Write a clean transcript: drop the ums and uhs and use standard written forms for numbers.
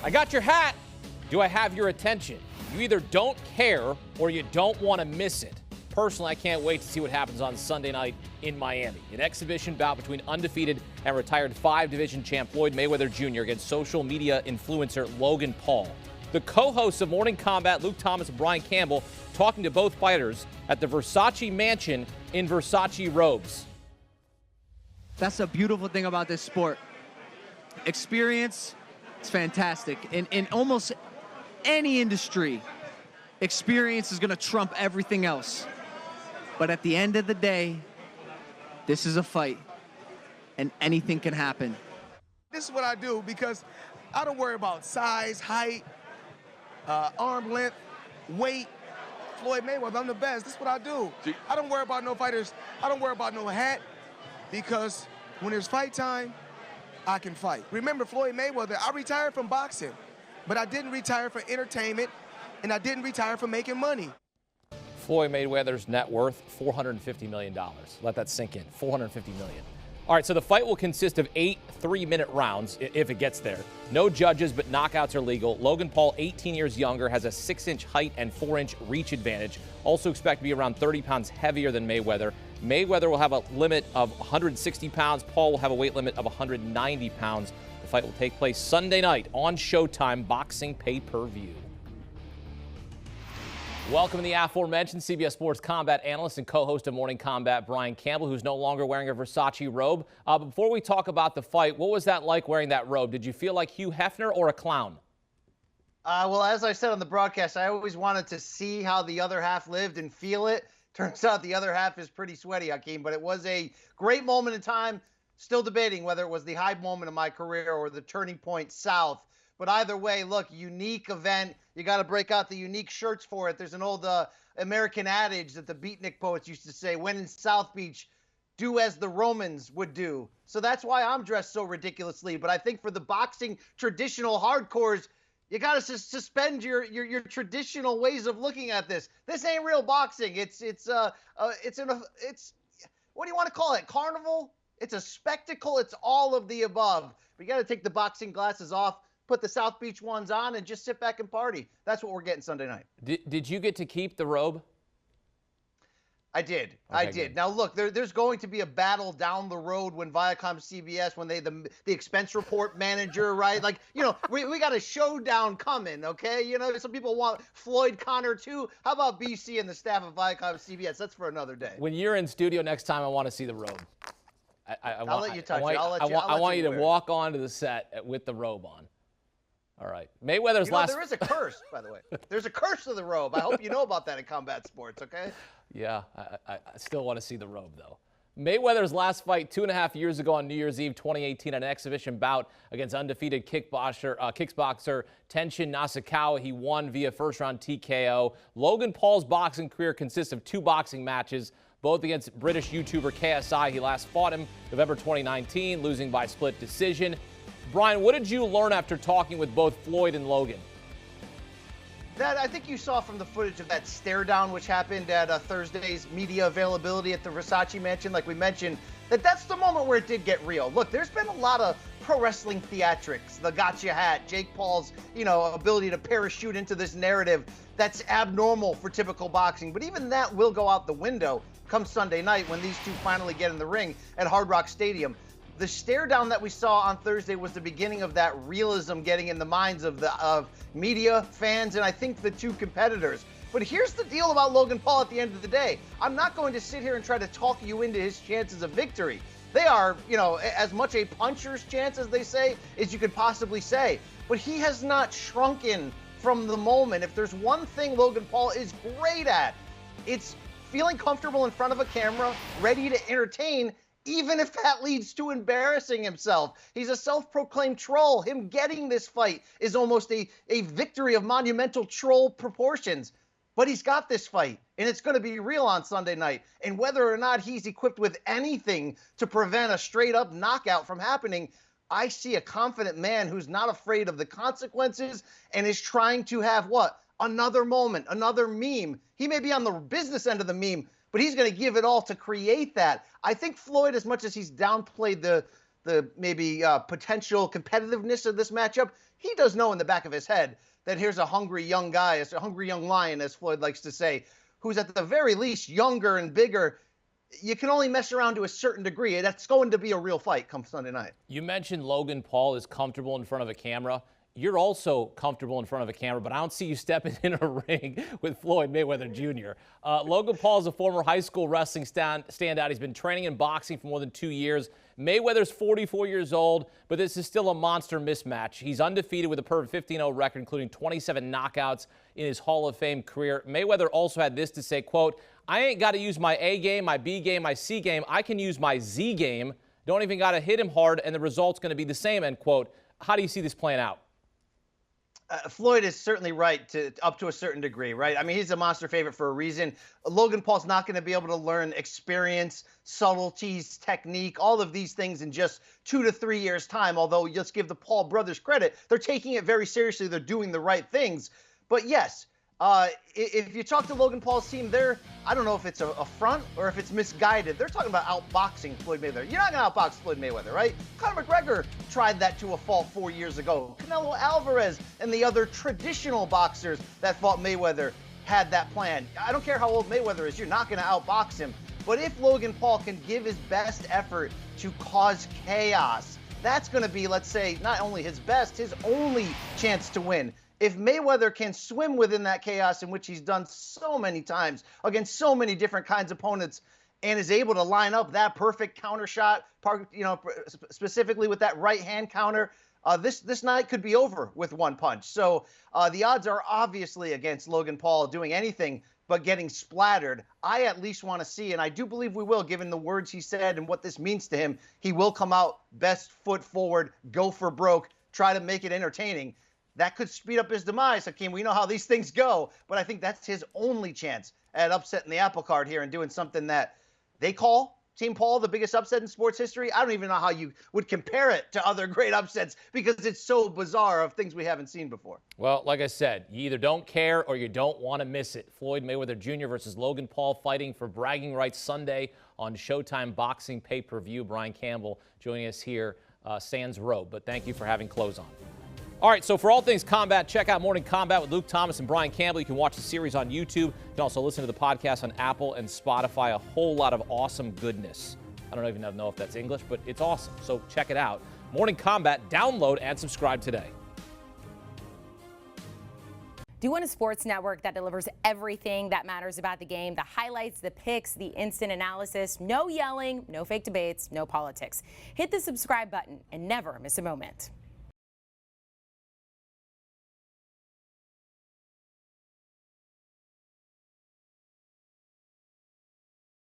I got your hat. Do I have your attention? You either don't care or you don't want to miss it. Personally, I can't wait to see what happens on Sunday night in Miami. An exhibition bout between undefeated and retired 5-division champ Floyd Mayweather Jr. against social media influencer Logan Paul. The co-hosts of Morning Combat, Luke Thomas and Brian Campbell, talking to both fighters at the Versace mansion in Versace robes. That's a beautiful thing about this sport. Experience, it's fantastic. In almost any industry, experience is going to trump everything else. But at the end of the day, this is a fight, and anything can happen. This is what I do because I don't worry about size, height, arm length, weight. Floyd Mayweather, I'm the best. This is what I do. I don't worry about no fighters. I don't worry about no hat because when there's fight time, I can fight. Remember Floyd Mayweather, I retired from boxing, but I didn't retire for entertainment, and I didn't retire for making money. Floyd Mayweather's net worth, $450 million. Let that sink in, $450 million. All right, so the fight will consist of 8 3-minute rounds, if it gets there. No judges, but knockouts are legal. Logan Paul, 18 years younger, has a 6-inch height and 4-inch reach advantage. Also expect to be around 30 pounds heavier than Mayweather. Mayweather will have a limit of 160 pounds. Paul will have a weight limit of 190 pounds. The fight will take place Sunday night on Showtime Boxing Pay-Per-View. Welcome to the aforementioned CBS Sports combat analyst and co-host of Morning Combat, Brian Campbell, who's no longer wearing a Versace robe. Before we talk about the fight, what was that like wearing that robe? Did you feel like Hugh Hefner or a clown? Well, as I said on the broadcast, I always wanted to see how the other half lived and feel it. Turns out the other half is pretty sweaty, Hakeem, but it was a great moment in time. Still debating whether it was the high moment of my career or the turning point south. But either way, look, unique event. You got to break out the unique shirts for it. There's an old American adage that the beatnik poets used to say, when in South Beach, do as the Romans would do. So that's why I'm dressed so ridiculously. But I think for the boxing traditional hardcores, you got to suspend your traditional ways of looking at this. This ain't real boxing. It's what do you want to call it? Carnival? It's a spectacle. It's all of the above. But you got to take the boxing glasses off, put the South Beach ones on, and just sit back and party. That's what we're getting Sunday night. Did you get to keep the robe? I did. Okay, I did. good. Now, look, there's going to be a battle down the road when Viacom CBS, when the expense report manager, right? Like, we got a showdown coming, okay? Some people want Floyd Connor too. How about BC and the staff of Viacom CBS? That's for another day. When you're in studio next time, I want to see the robe. I'll let you touch it. I want you to walk onto the set with the robe on. All right. Mayweather's there is a curse, by the way. There's a curse to the robe. I hope you know about that in combat sports, okay? Yeah, I still want to see the robe, though. Mayweather's last fight 2.5 years ago on New Year's Eve 2018, an exhibition bout against undefeated kickboxer Tenshin Nasukawa. He won via first-round TKO. Logan Paul's boxing career consists of 2 boxing matches, both against British YouTuber KSI. He last fought him November 2019, losing by split decision. Brian, what did you learn after talking with both Floyd and Logan? That I think you saw from the footage of that stare down, which happened at Thursday's media availability at the Versace mansion, like we mentioned, that's the moment where it did get real. Look, there's been a lot of pro wrestling theatrics, the gotcha hat, Jake Paul's, ability to parachute into this narrative that's abnormal for typical boxing. But even that will go out the window come Sunday night when these two finally get in the ring at Hard Rock Stadium. The stare down that we saw on Thursday was the beginning of that realism getting in the minds of media, fans, and I think the two competitors. But here's the deal about Logan Paul at the end of the day. I'm not going to sit here and try to talk you into his chances of victory. They are, as much a puncher's chance, as they say, as you could possibly say. But he has not shrunken from the moment. If there's one thing Logan Paul is great at, it's feeling comfortable in front of a camera, ready to entertain, even if that leads to embarrassing himself. He's a self-proclaimed troll. Him getting this fight is almost a victory of monumental troll proportions. But he's got this fight, and it's going to be real on Sunday night. And whether or not he's equipped with anything to prevent a straight-up knockout from happening, I see a confident man who's not afraid of the consequences and is trying to have, another moment, another meme. He may be on the business end of the meme, but he's going to give it all to create that. I think Floyd, as much as he's downplayed the the maybe potential competitiveness of this matchup, he does know in the back of his head that here's a hungry young guy, a hungry young lion, as Floyd likes to say, who's at the very least younger and bigger. You can only mess around to a certain degree. That's going to be a real fight come Sunday night. You mentioned Logan Paul is comfortable in front of a camera. You're also comfortable in front of a camera, but I don't see you stepping in a ring with Floyd Mayweather Jr. Logan Paul is a former high school wrestling standout. He's been training in boxing for more than 2 years. Mayweather's 44 years old, but this is still a monster mismatch. He's undefeated with a perfect 15-0 record, including 27 knockouts in his Hall of Fame career. Mayweather also had this to say, quote, "I ain't got to use my A game, my B game, my C game. I can use my Z game. Don't even got to hit him hard, and the result's going to be the same," end quote. How do you see this playing out? Floyd is certainly right up to a certain degree, right? I mean, he's a monster favorite for a reason. Logan Paul's not going to be able to learn experience, subtleties, technique, all of these things in just 2 to 3 years' time. Although, let's give the Paul brothers credit. They're taking it very seriously. They're doing the right things. But yes, if you talk to Logan Paul's team, I don't know if it's a front or if it's misguided. They're talking about outboxing Floyd Mayweather. You're not going to outbox Floyd Mayweather, right? Conor McGregor tried that to a fault 4 years ago. Canelo Alvarez and the other traditional boxers that fought Mayweather had that plan. I don't care how old Mayweather is. You're not going to outbox him. But if Logan Paul can give his best effort to cause chaos, that's going to be, let's say, not only his best, his only chance to win. If Mayweather can swim within that chaos in which he's done so many times against so many different kinds of opponents and is able to line up that perfect counter shot, specifically with that right hand counter, this night could be over with one punch. So the odds are obviously against Logan Paul doing anything but getting splattered. I at least want to see, and I do believe we will, given the words he said and what this means to him, he will come out best foot forward, go for broke, try to make it entertaining. That could speed up his demise, Hakeem. We know how these things go, but I think that's his only chance at upsetting the apple cart here and doing something that they call Team Paul the biggest upset in sports history. I don't even know how you would compare it to other great upsets because it's so bizarre of things we haven't seen before. Well, like I said, you either don't care or you don't want to miss it. Floyd Mayweather Jr. versus Logan Paul fighting for bragging rights Sunday on Showtime Boxing pay-per-view. Brian Campbell joining us here, sans robe, but thank you for having clothes on. All right, so for all things combat, check out Morning Combat with Luke Thomas and Brian Campbell. You can watch the series on YouTube. You can also listen to the podcast on Apple and Spotify. A whole lot of awesome goodness. I don't even know if that's English, but it's awesome. So check it out. Morning Combat, download and subscribe today. Do you want a sports network that delivers everything that matters about the game? The highlights, the picks, the instant analysis, no yelling, no fake debates, no politics. Hit the subscribe button and never miss a moment.